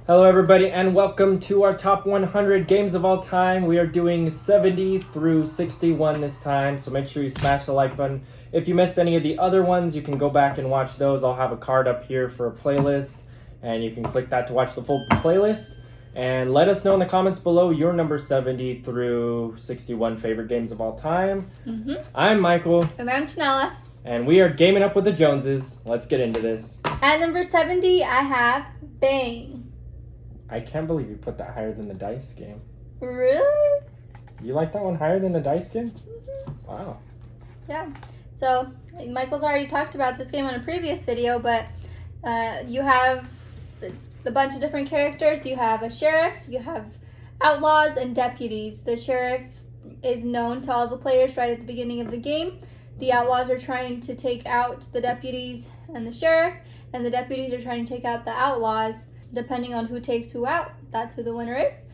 Hello everybody and welcome to our top 100 games of all time. We are doing 70 through 61 this time, so make sure you smash the like button. If you missed any of the other ones, you can go back and watch those. I'll have a card up here for a playlist, and you can click that to watch the full playlist. And let us know in the comments below your number 70 through 61 favorite games of all time. I'm Michael. And I'm Janela. And we are gaming up with the Joneses. Let's get into this. At number 70, I have Bang. I can't believe you put that higher than the dice game. Really? You like that one higher than the dice game? Wow. Yeah. So, Michael's already talked about this game on a previous video, but you have a bunch of different characters. You have a sheriff, you have outlaws, and deputies. The sheriff is known to all the players right at the beginning of the game. The outlaws are trying to take out the deputies and the sheriff, and the deputies are trying to take out the outlaws. Depending on who takes who out, that's who the winner is.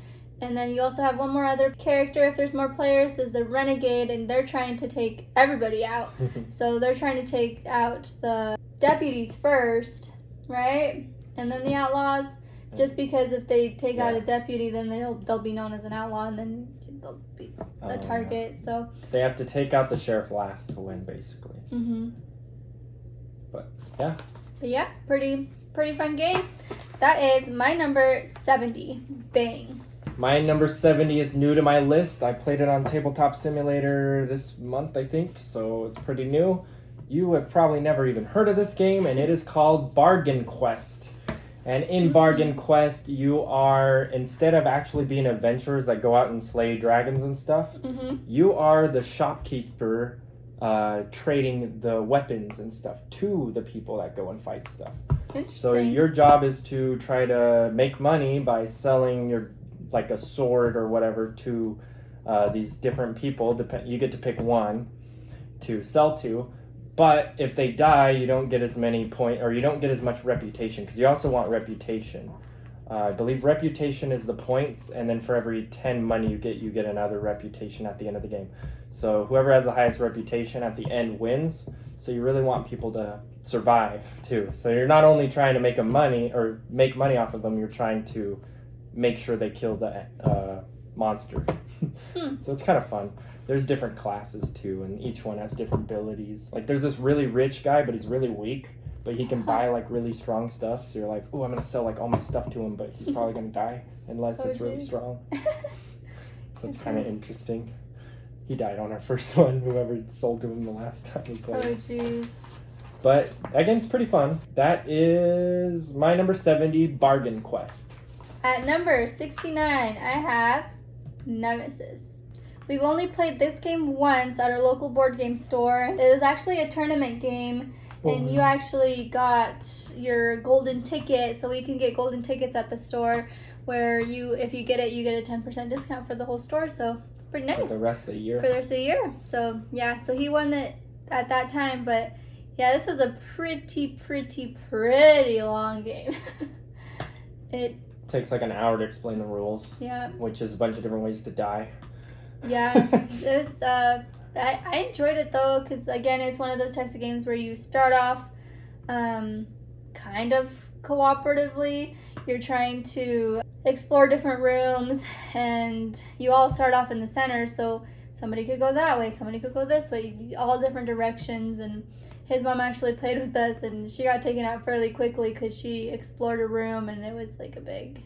And then you also have one more other character, if there's more players, is the renegade, and they're trying to take everybody out. So they're trying to take out the deputies first, right? And then the outlaws, just because if they take out a deputy, then they'll be known as an outlaw, and then they'll be a target. Yeah. So they have to take out the sheriff last to win, basically. But yeah, pretty fun game. That is my number 70, Bang. My number 70 is new to my list. I played it on Tabletop Simulator this month, I think, so it's pretty new. You have probably never even heard of this game, and it is called Bargain Quest. And in Bargain Quest, you are, instead of actually being adventurers that go out and slay dragons and stuff, you are the shopkeeper trading the weapons and stuff to the people that go and fight stuff. So your job is to try to make money by selling your, like a sword or whatever, to these different people. You get to pick one to sell to, but if they die, you don't get as many points, or you don't get as much reputation, because you also want reputation. I believe reputation is the points, and then for every 10 money you get another reputation at the end of the game. So whoever has the highest reputation at the end wins. So you really want people to survive too. So you're not only trying to make money off of them, you're trying to make sure they kill the monster. So it's kind of fun. There's different classes too, and each one has different abilities. Like there's this really rich guy, but he's really weak, but he can buy like really strong stuff. So you're like, oh, I'm gonna sell like all my stuff to him, but he's probably gonna die unless it's really strong. So it's kind of interesting. He died on our first one, whoever sold to him the last time we played. Oh, jeez. But that game's pretty fun. That is my number 70, Bargain Quest. At number 69, I have Nemesis. We've only played this game once at our local board game store. It was actually a tournament game, and you actually got your golden ticket, so we can get golden tickets at the store where if you get it, you get a 10% discount for the whole store, so it's pretty nice. For the rest of the year. For the rest of the year. So, yeah, so he won it at that time, but yeah, this was a pretty long game. It takes like an hour to explain the rules. Yeah. Which is a bunch of different ways to die. Yeah. I enjoyed it though, because again, it's one of those types of games where you start off kind of cooperatively. You're trying to explore different rooms, and you all start off in the center, so somebody could go that way, somebody could go this way, all different directions. And his mom actually played with us, and she got taken out fairly quickly because she explored a room, and it was like a big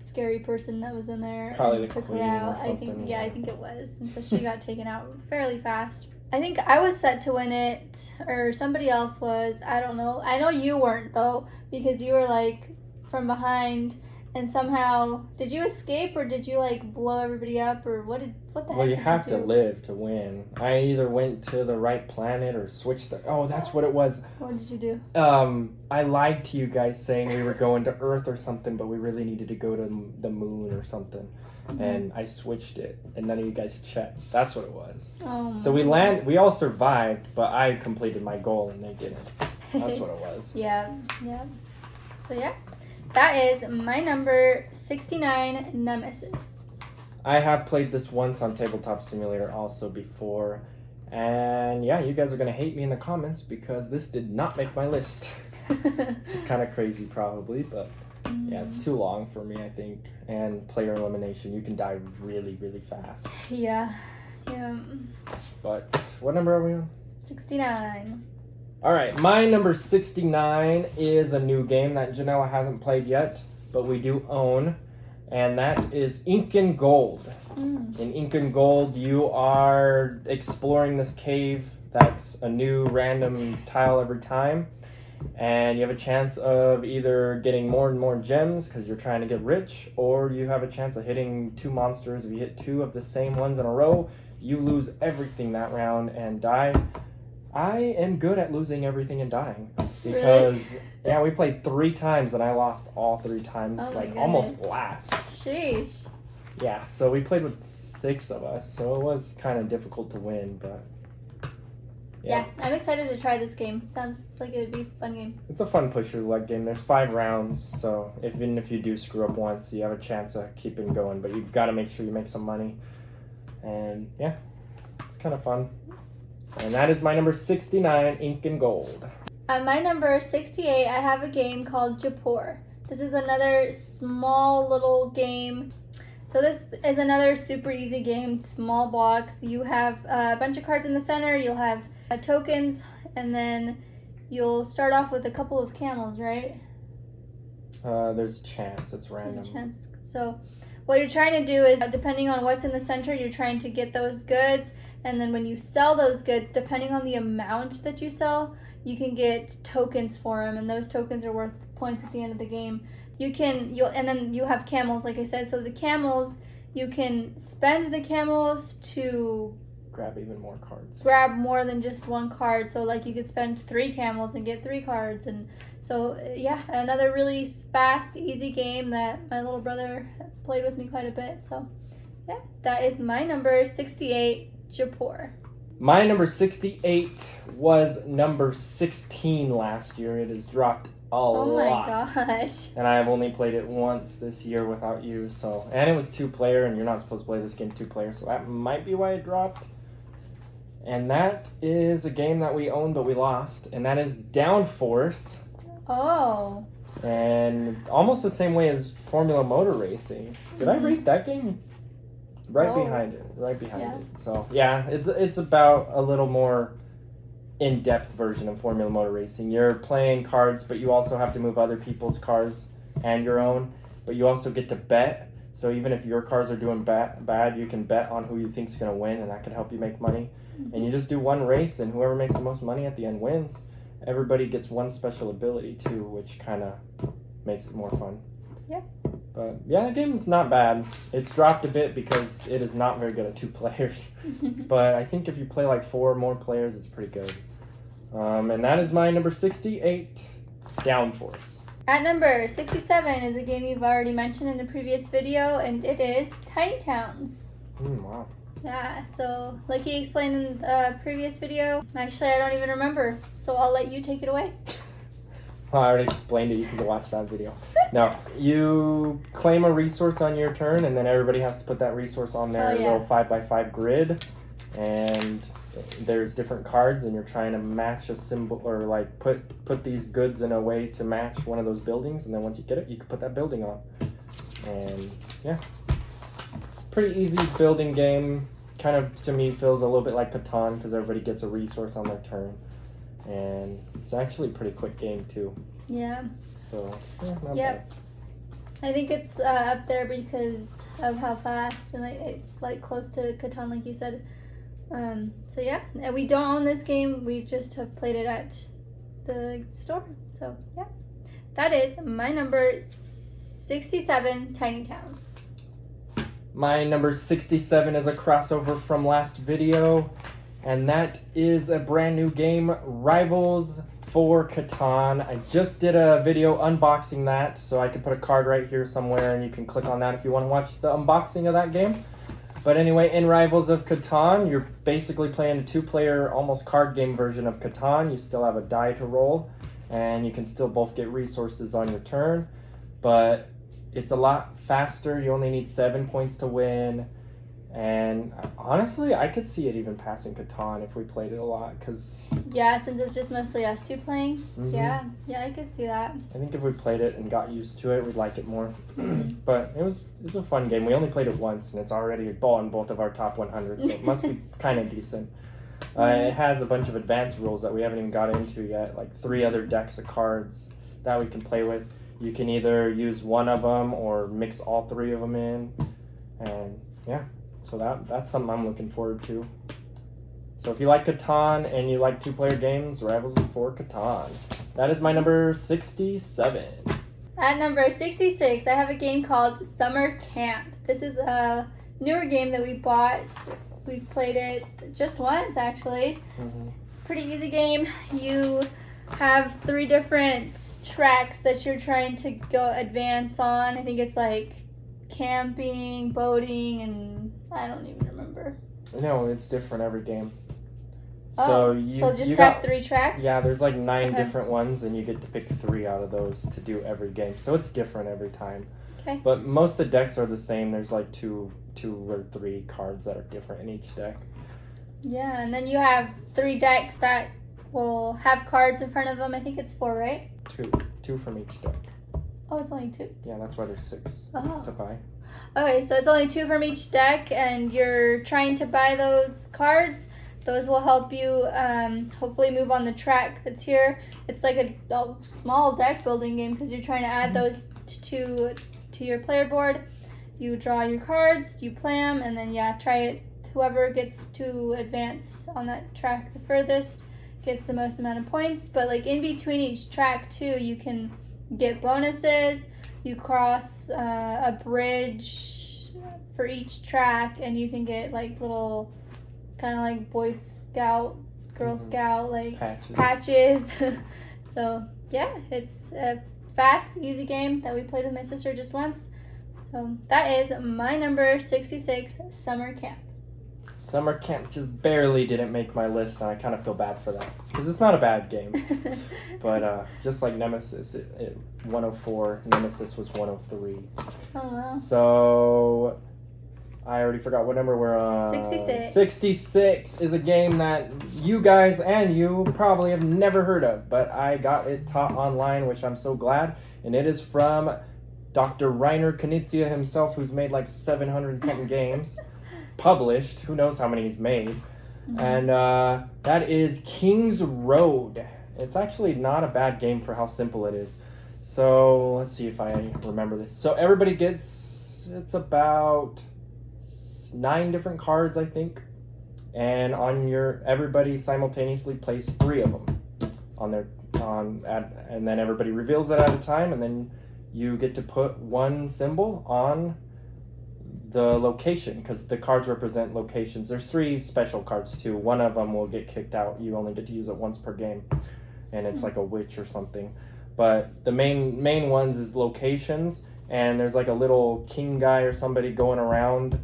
scary person that was in there. Probably the queen or something. I think it was. And so she got taken out fairly fast. I think I was set to win it, or somebody else was. I don't know. I know you weren't, though, because you were like from behind, and somehow did you escape, or did you like blow everybody up, or what the heck? Well, you have to live to win. I either went to the right planet or switched that's what it was. What did you do? I lied to you guys saying we were going to Earth or something, but we really needed to go to the moon or something. And I switched it, and none of you guys checked. That's what it was. Oh, so we all survived, but I completed my goal and they didn't. That's what it was. Yeah. So yeah, that is my number 69, Nemesis. I have played this once on Tabletop Simulator also before, and yeah, you guys are gonna hate me in the comments because this did not make my list. It's kind of crazy probably, but yeah, it's too long for me, I think. And player elimination, you can die really, really fast. Yeah. But what number are we on? 69. All right, my number 69 is a new game that Janela hasn't played yet, but we do own, and that is Ink and Gold. In Ink and Gold, you are exploring this cave that's a new random tile every time, and you have a chance of either getting more and more gems because you're trying to get rich, or you have a chance of hitting 2 monsters. If you hit 2 of the same ones in a row, you lose everything that round and die. I am good at losing everything and dying because we played 3 times and I lost all 3 times, almost last. Sheesh. Yeah, so we played with 6 of us, so it was kind of difficult to win, but yeah, I'm excited to try this game. Sounds like it would be a fun game. It's a fun push your luck game. There's 5 rounds, so even if you do screw up once, you have a chance of keeping going, but you've got to make sure you make some money. And yeah, it's kind of fun. And that is my number 69, Ink and Gold. At my number 68, I have a game called Japor. This is another small little game. So this is another super easy game, small blocks. You have a bunch of cards in the center. You'll have tokens, and then you'll start off with a couple of camels, right? There's chance. It's random. There's a chance. So what you're trying to do is, depending on what's in the center, you're trying to get those goods. And then when you sell those goods, depending on the amount that you sell, you can get tokens for them, and those tokens are worth points at the end of the game. And then you have camels, like I said. So the camels, you can spend the camels to grab even more cards. Grab more than just 1 card. So like you could spend 3 camels and get 3 cards. And so yeah, another really fast, easy game that my little brother played with me quite a bit. So yeah, that is my number 68. Japor. My number 68 was number 16 last year. It has dropped a lot. Oh my gosh. And I have only played it once this year without you. And it was 2-player, and you're not supposed to play this game 2-player, so that might be why it dropped. And that is a game that we owned but we lost, and that is Downforce. Oh. And almost the same way as Formula Motor Racing. Did I rate that game? Right behind it. So yeah, it's about a little more in-depth version of Formula Motor Racing. You're playing cards, but you also have to move other people's cars and your own. But you also get to bet. So even if your cars are doing bad, you can bet on who you think's gonna win, and that can help you make money. And you just do 1 race, and whoever makes the most money at the end wins. Everybody gets 1 special ability too, which kind of makes it more fun. Yeah. But yeah, the game is not bad. It's dropped a bit because it is not very good at 2 players. But I think if you play like 4 or more players, it's pretty good. And that is my number 68, Downforce. At number 67 is a game you've already mentioned in a previous video, and it is Tiny Towns. Wow. Yeah, so like he explained in the previous video, actually I don't even remember, so I'll let you take it away. Well, I already explained it. You can go watch that video. No, you claim a resource on your turn, and then everybody has to put that resource on their little 5x5 grid. And there's different cards, and you're trying to match a symbol, or like put these goods in a way to match one of those buildings. And then once you get it, you can put that building on. And yeah, pretty easy building game. Kind of to me feels a little bit like Catan because everybody gets a resource on their turn. And it's actually a pretty quick game too. Yeah. So yeah, not bad. I think it's up there because of how fast and like close to Catan, like you said. So yeah, and we don't own this game. We just have played it at the store. So yeah, that is my number 67, Tiny Towns. My number 67 is a crossover from last video. And that is a brand new game, Rivals for Catan. I just did a video unboxing that, so I could put a card right here somewhere, and you can click on that if you want to watch the unboxing of that game. But anyway, in Rivals of Catan, you're basically playing a 2-player, almost card game version of Catan. You still have a die to roll, and you can still both get resources on your turn. But it's a lot faster. You only need 7 points to win. And honestly, I could see it even passing Catan if we played it a lot, because Yeah, since it's just mostly us two playing. Yeah, I could see that. I think if we played it and got used to it, we'd like it more. But it's a fun game. We only played it once, and it's already a ball in both of our top 100, so it must be kind of decent. It has a bunch of advanced rules that we haven't even got into yet, like 3 other decks of cards that we can play with. You can either use one of them or mix all 3 of them in, and yeah. So that's something I'm looking forward to. So if you like Catan and you like 2-player games, Rivals for Catan. That is my number 67. At number 66, I have a game called Summer Camp. This is a newer game that we bought. We've played it just once, actually. It's a pretty easy game. You have 3 different tracks that you're trying to go advance on. I think it's like camping, boating, and I don't even remember. No, it's different every game. So just have 3 tracks? Yeah, there's like 9 different ones, and you get to pick 3 out of those to do every game. So it's different every time. Okay. But most of the decks are the same. There's like 2 or 3 cards that are different in each deck. Yeah, and then you have 3 decks that will have cards in front of them. I think it's 4, right? 2 from each deck. Oh, it's only 2? Yeah, that's why there's 6 to buy. Okay, so it's only 2 from each deck, and you're trying to buy those cards. Those will help you hopefully move on the track that's here. It's like a small deck building game because you're trying to add those to your player board. You draw your cards, you play them, and then try it. Whoever gets to advance on that track the furthest gets the most amount of points. But like in between each track too, you can get bonuses. You cross a bridge for each track, and you can get like little kind of like Boy Scout, Girl Scout like patches. So yeah, it's a fast, easy game that we played with my sister just once. So that is my number 66, Summer Camp. Summer Camp just barely didn't make my list, and I kind of feel bad for that because it's not a bad game. But just like Nemesis, it 104, Nemesis was 103. Oh wow. So I already forgot what number we're on. 66. 66 is a game that you guys and you probably have never heard of, but I got it taught online, which I'm so glad. And it is from Dr. Rainer Knizia himself, who's made like 700 something games. Published. Who knows how many he's made. And that is King's Road. It's actually not a bad game for how simple it is. So let's see if I remember this. So everybody gets, it's about 9 different cards, I think. And everybody simultaneously plays 3 of them and then everybody reveals it at a time, and then you get to put 1 symbol on the location, because the cards represent locations. There's 3 special cards too. One of them will get kicked out. You only get to use it once per game, and it's like a witch or something. But the main ones is locations, and there's like a little king guy or somebody going around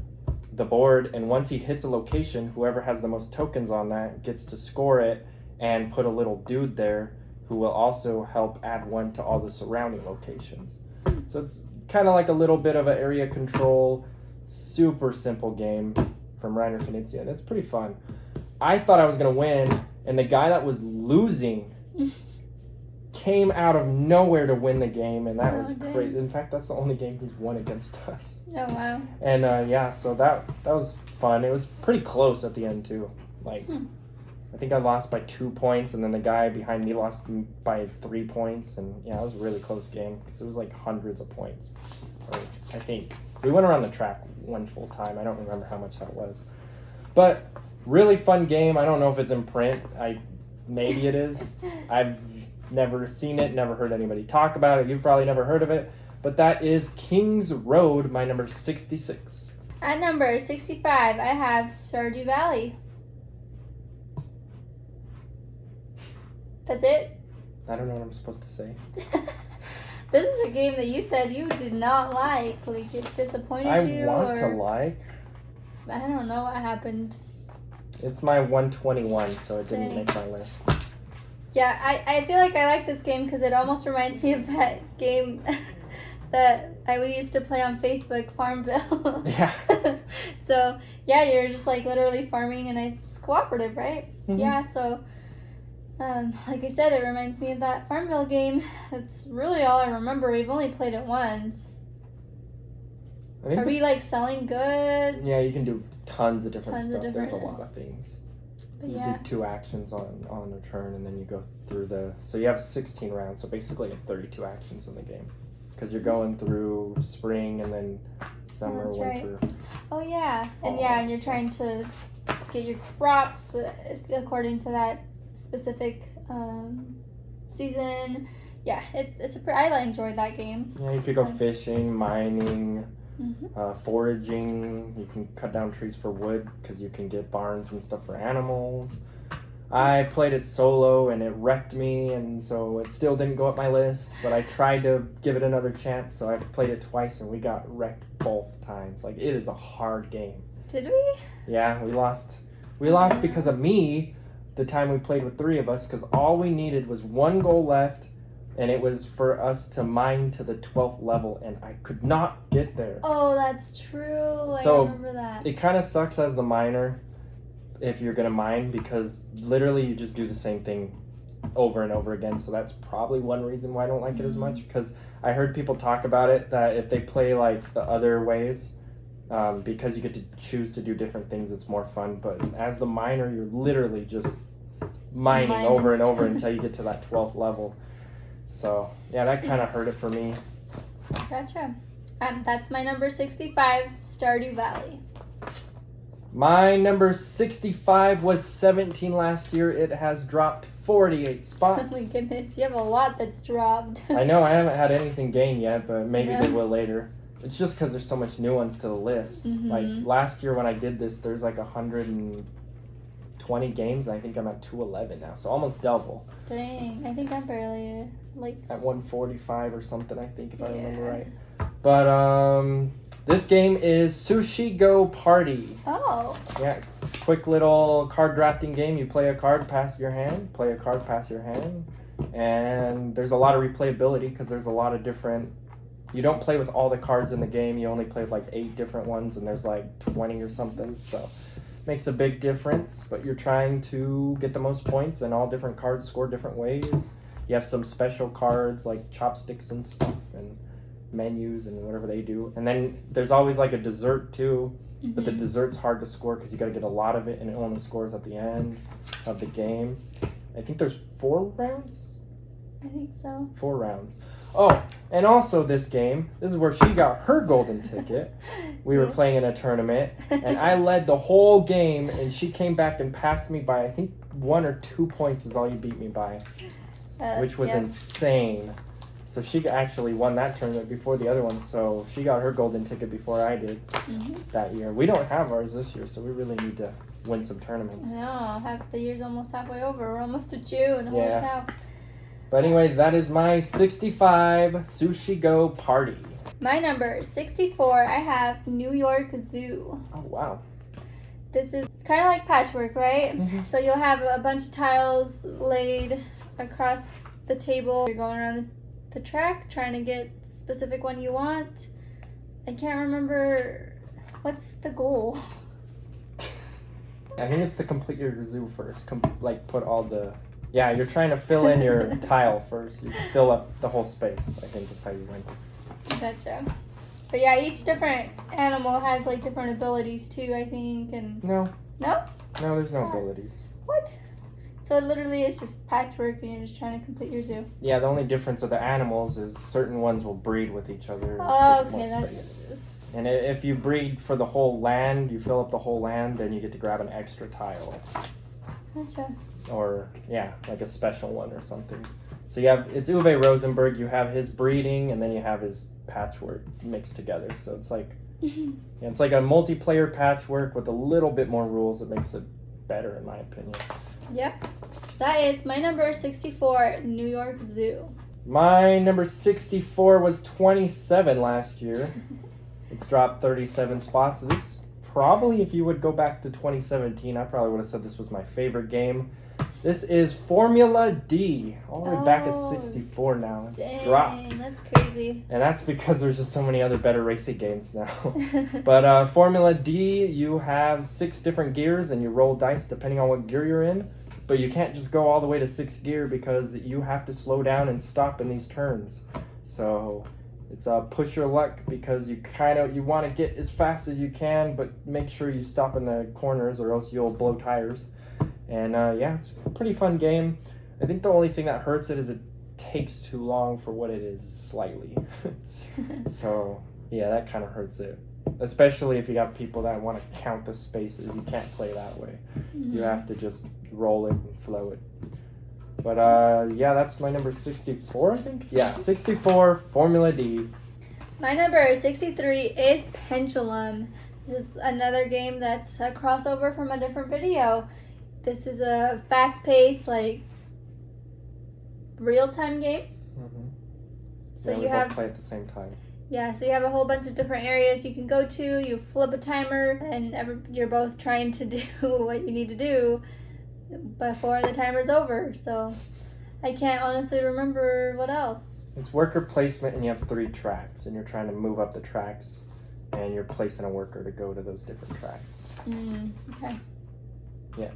the board, and once he hits a location, whoever has the most tokens on that gets to score it and put a little dude there who will also help add 1 to all the surrounding locations. So it's kind of like a little bit of an area control, super simple game from Rainer Knizia, and it's pretty fun. I thought I was going to win, and the guy that was losing came out of nowhere to win the game, and that was great. In fact, that's the only game he's won against us. Oh, wow. And so that was fun. It was pretty close at the end, too. Like, I think I lost by 2 points, and then the guy behind me lost by 3 points, and yeah, it was a really close game, because it was like hundreds of points. I think. We went around the track 1 full time. I don't remember how much that was. But, really fun game. I don't know if it's in print. Maybe it is. I've never seen it, never heard anybody talk about it. You've probably never heard of it. But that is King's Road, my number 66. At number 65, I have Stardew Valley. That's it? I don't know what I'm supposed to say. This is a game that you said you did not like. Like, it disappointed you? I want to like. I don't know what happened. It's my 121, so it didn't make my list. Yeah, I feel like I like this game because it almost reminds me of that game that we used to play on Facebook, Farmville. Yeah. So yeah, you're just like literally farming, and it's cooperative, right? Mhm. Yeah. So, like I said, it reminds me of that Farmville game. That's really all I remember. We've only played it once. I think Are we like selling goods? yeah, you can do tons of different Tons of stuff. There's a different- lot of things. But You yeah. do 2 actions on a turn, and then you go through so you have 16 rounds, so basically you have 32 actions in the game. Because you're going through spring and then summer, That's right. winter. Oh yeah, and All yeah, that and you're stuff. trying to get your crops according to that specific season. Yeah, I enjoyed that game. Yeah, you could go So- fishing, mining, Mm-hmm. foraging. You can cut down trees for wood because you can get barns and stuff for animals. I played it solo and it wrecked me, and so it still didn't go up my list, but I tried to give it another chance, so I played it twice and we got wrecked both times. Like, it is a hard game. Did we? Yeah, we lost. We lost because of me the time we played with 3 of us, because all we needed was 1 goal left, and it was for us to mine to the 12th level, and I could not get there. Oh, that's true. So, I remember that. It kind of sucks as the miner if you're gonna mine, because literally you just do the same thing over and over again. So that's probably one reason why I don't like it as much, because I heard people talk about it that if they play like the other ways, because you get to choose to do different things, it's more fun. But as the miner, you're literally just mining over and over until you get to that 12th level. So yeah, that kind of hurt it for me. Gotcha. That's my number 65, Stardew Valley. My number 65 was 17 last year. It has dropped 48 spots. Oh my goodness, you have a lot that's dropped. I know, I haven't had anything gain yet, but maybe Yeah. they will later. It's just because there's so much new ones to the list. Mhm. Like last year when I did this, there's like 120 games. I think I'm at 211 now, so almost double. Dang, I think I'm barely like. At 145 or something, I think, if I remember Yeah. right. But this game is Sushi Go Party. Oh. Yeah, quick little card drafting game. You play a card, pass your hand. Play a card, pass your hand. And there's a lot of replayability because there's a lot of different... You don't play with all the cards in the game. You only play with like 8 different ones, and there's like 20 or something. So makes a big difference, but you're trying to get the most points, and all different cards score different ways. You have some special cards like chopsticks and stuff, and menus and whatever they do. And then there's always like a dessert too, but the dessert's hard to score because you got to get a lot of it, and it only scores at the end of the game. I think there's 4 rounds? I think so. 4 rounds. Oh, and also this game, this is where she got her golden ticket. We were playing in a tournament, and I led the whole game, and she came back and passed me by, I think 1 or 2 points is all you beat me by, which was Yep. insane. So she actually won that tournament before the other one, so she got her golden ticket before I did that year. We don't have ours this year, so we really need to win some tournaments. No, the year's almost halfway over. We're almost to June. Holy Yeah. cow. But anyway, that is my 65 Sushi Go Party. My number 64, I have New York Zoo. Oh, wow. This is kind of like patchwork, right? Mhm. So you'll have a bunch of tiles laid across the table. You're going around the track trying to get the specific one you want. I can't remember what's the goal. I think it's to complete your zoo first. Put all the... Yeah, you're trying to fill in your tile first. You fill up the whole space, I think is how you win. Gotcha. But yeah, each different animal has like different abilities too, I think. And No, no? there's no abilities. What? So it literally is just patchwork and you're just trying to complete your zoo. Yeah, the only difference of the animals is certain ones will breed with each other. and Oh, take okay, more that's what space. it is. And if you breed for the whole land, you fill up the whole land, then you get to grab an extra tile. Gotcha. Or, yeah, like a special one or something. So you have, it's Uwe Rosenberg, you have his breeding, and then you have his patchwork mixed together. So it's like, yeah, it's like a multiplayer patchwork with a little bit more rules that makes it better, in my opinion. Yep. That is my number 64, New York Zoo. My number 64 was 27 last year. It's dropped 37 spots. This probably, if you would go back to 2017, I probably would have said this was my favorite game. This is Formula D. All the way back at Oh, 64 now. It's Dang, dropped. that's crazy. And that's because there's just so many other better racing games now. But Formula D, you have 6 different gears and you roll dice depending on what gear you're in. But you can't just go all the way to 6th gear because you have to slow down and stop in these turns. So it's push your luck because you want to get as fast as you can, but make sure you stop in the corners or else you'll blow tires. And yeah, it's a pretty fun game. I think the only thing that hurts it is it takes too long for what it is, slightly. So yeah, that kind of hurts it. Especially if you got people that want to count the spaces. You can't play that way. Mm-hmm. You have to just roll it and flow it. But yeah, that's my number 64, I think. Yeah, 64, Formula D. My number 63 is Pendulum. This is another game that's a crossover from a different video. This is a fast-paced, like, real-time game. Mm-hmm. So yeah, you we have both play at the same time. Yeah, so you have a whole bunch of different areas you can go to. You flip a timer, and you're both trying to do what you need to do before the timer's over. So I can't honestly remember what else. It's worker placement, and you have 3 tracks, and you're trying to move up the tracks, and you're placing a worker to go to those different tracks. Okay. Yeah.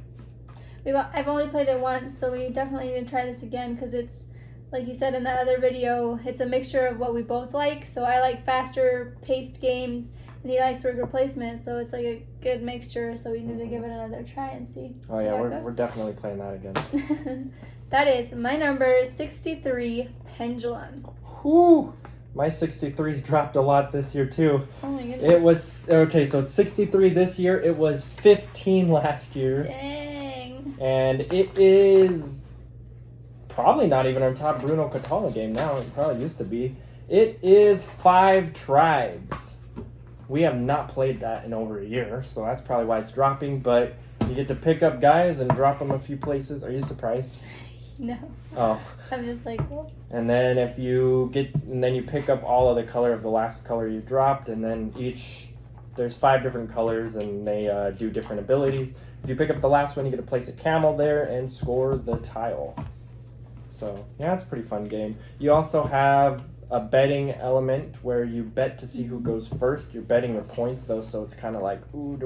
I've only played it once, so we definitely need to try this again because it's, like you said in the other video, it's a mixture of what we both like. So I like faster paced games and he likes worker placement, so it's like a good mixture. So we need to give it another try and see. Oh see yeah, how it we're definitely playing that again. goes. That is my number 63, Pendulum. Whew! My 63's dropped a lot this year too. Oh my goodness. It was, okay, so it's 63 this year. It was 15 last year. Dang. And it is probably not even our top Bruno Catala game now. It probably used to be. It is 5 Tribes. We have not played that in over a year, so that's probably why it's dropping. But you get to pick up guys and drop them a few places. Are you surprised? No. Oh. I'm just like, well. And then then you pick up all of the color of the last color you dropped, and then there's 5 different colors, and they do different abilities. If you pick up the last one, you get to place a camel there and score the tile. So, yeah, it's a pretty fun game. You also have a betting element where you bet to see who goes first. You're betting your points, though, so it's kind of like, ooh,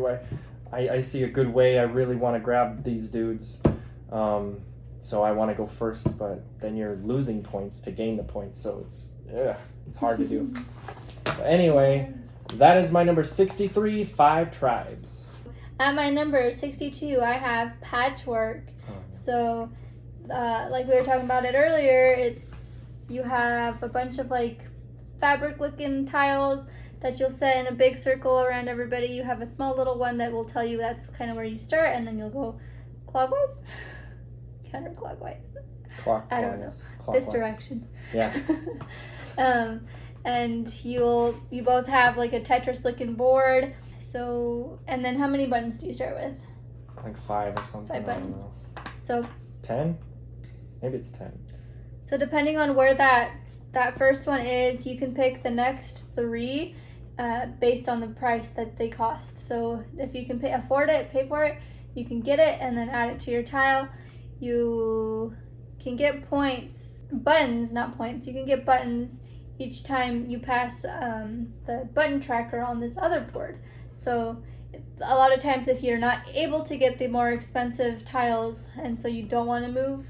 I see a good way. I really want to grab these dudes. So I want to go first, but then you're losing points to gain the points, so it's hard to do. But anyway, that is my number 63, 5 Tribes. At my number 62, I have Patchwork. So, like we were talking about it earlier, you have a bunch of like fabric-looking tiles that you'll set in a big circle around everybody. You have a small little one that will tell you that's kind of where you start, and then you'll go clockwise, counterclockwise. Clockwise. I don't know. Clockwise. This direction. Yeah. And you both have like a Tetris-looking board. So, and then how many buttons do you start with? Like 5 or something. 5 I don't buttons. know. So 10? Maybe it's 10. So depending on where that first one is, you can pick the next 3 based on the price that they cost. So if you can afford it, pay for it, you can get it and then add it to your tile. You can get buttons, not points. You can get buttons each time you pass the button tracker on this other board. So a lot of times if you're not able to get the more expensive tiles and so you don't want to move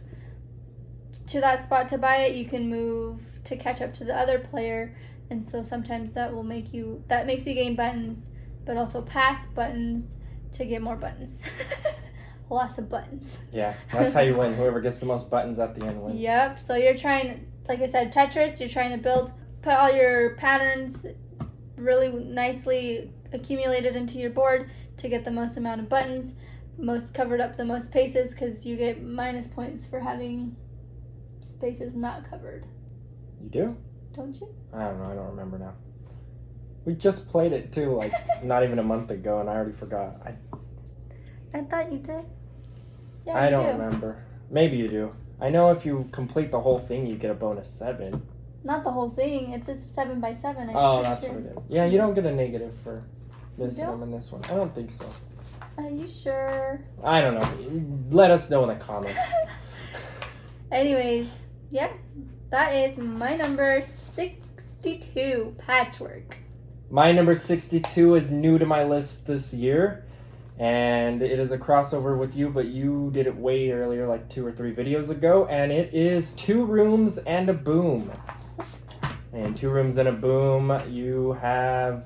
to that spot to buy it, you can move to catch up to the other player, and so sometimes that makes you gain buttons but also pass buttons to get more buttons. Lots of buttons. Yeah, that's how you win. Whoever gets the most buttons at the end wins. Yep, so you're trying, like I said, Tetris, you're trying to put all your patterns really nicely accumulated into your board to get the most amount of buttons, most covered up the most spaces, because you get minus points for having spaces not covered. You do? Don't you? I don't know. I don't remember now. We just played it too, like not even a month ago, and I already forgot. I thought you did. Yeah, I you don't do. remember. Maybe you do. I know if you complete the whole thing, you get a bonus 7. Not the whole thing. It's just a 7 by 7. Oh, that's what it is. Yeah, you don't get a negative for missing don't? them in this one. I don't think so. Are you sure? I don't know. Let us know in the comments. Anyways, yeah, that is my number 62, Patchwork. My number 62 is new to my list this year, and it is a crossover with you, but you did it way earlier, like 2 or 3 videos ago, and it is 2 Rooms and a Boom. And 2 Rooms and a Boom, you have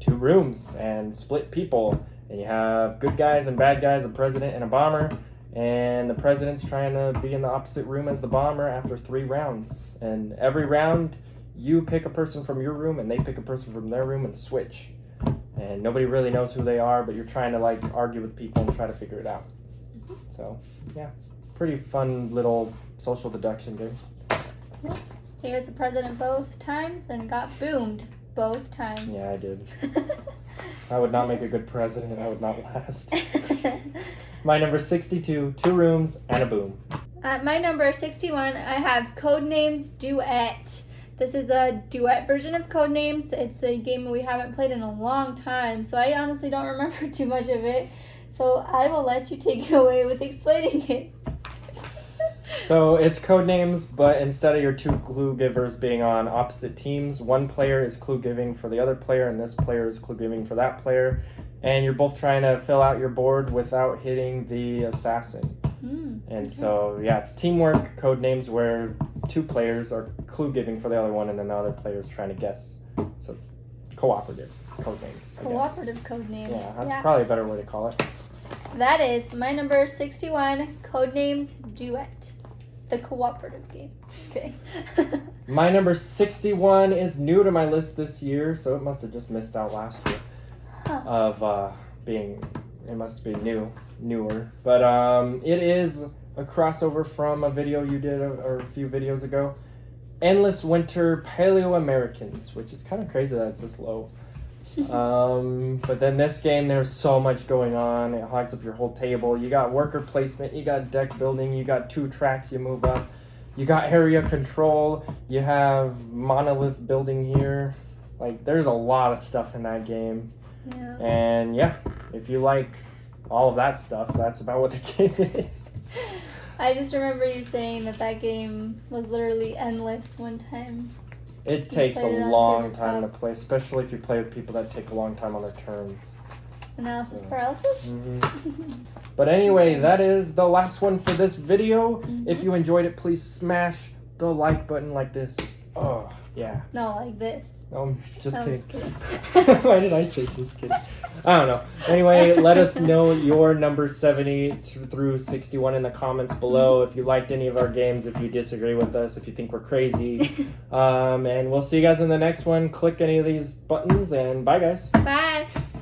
2 rooms and split people, and you have good guys and bad guys, a president and a bomber, and the president's trying to be in the opposite room as the bomber after 3 rounds. And every round, you pick a person from your room and they pick a person from their room and switch. And nobody really knows who they are, but you're trying to like argue with people and try to figure it out. So, yeah, pretty fun little social deduction game. Yeah. He was the president both times and got boomed both times. Yeah, I did. I would not make a good president. I would not last. My number 62, 2 rooms and a boom. At my number 61, I have Codenames Duet. This is a duet version of Codenames. It's a game we haven't played in a long time, so I honestly don't remember too much of it. So I will let you take it away with explaining it. So it's Codenames, but instead of your 2 clue givers being on opposite teams, one player is clue giving for the other player, and this player is clue giving for that player. And you're both trying to fill out your board without hitting the assassin. And so, yeah, it's teamwork Codenames where 2 players are clue giving for the other one, and then the other player is trying to guess. So it's cooperative Codenames. Cooperative Codenames. Yeah, that's probably a better way to call it. That is my number 61, Codenames Duet. The cooperative game. Just kidding. My number 61 is new to my list this year, so it must have just missed out last year. Of being, it must be newer, but it is a crossover from a video you did a few videos ago, Endless Winter Paleo Americans, which is kind of crazy that it's this low. But then this game, there's so much going on. It hogs up your whole table. You got worker placement, you got deck building, you got 2 tracks you move up, you got area control, you have monolith building here. Like, there's a lot of stuff in that game. Yeah. And yeah, if you like all of that stuff, that's about what the game is. I just remember you saying that game was literally endless one time. It takes a long time to play, especially if you play with people that take a long time on their turns. Analysis paralysis? Mm-hmm. But anyway, that is the last one for this video. If you enjoyed it, please smash the like button like this. Oh, yeah. No, like this. No, I'm just No, kidding. just kidding. Why did I say just kidding? I don't know. Anyway, let us know your number 70 through 61 in the comments below. If you liked any of our games, if you disagree with us, if you think we're crazy. And we'll see you guys in the next one. Click any of these buttons, and bye, guys. Bye.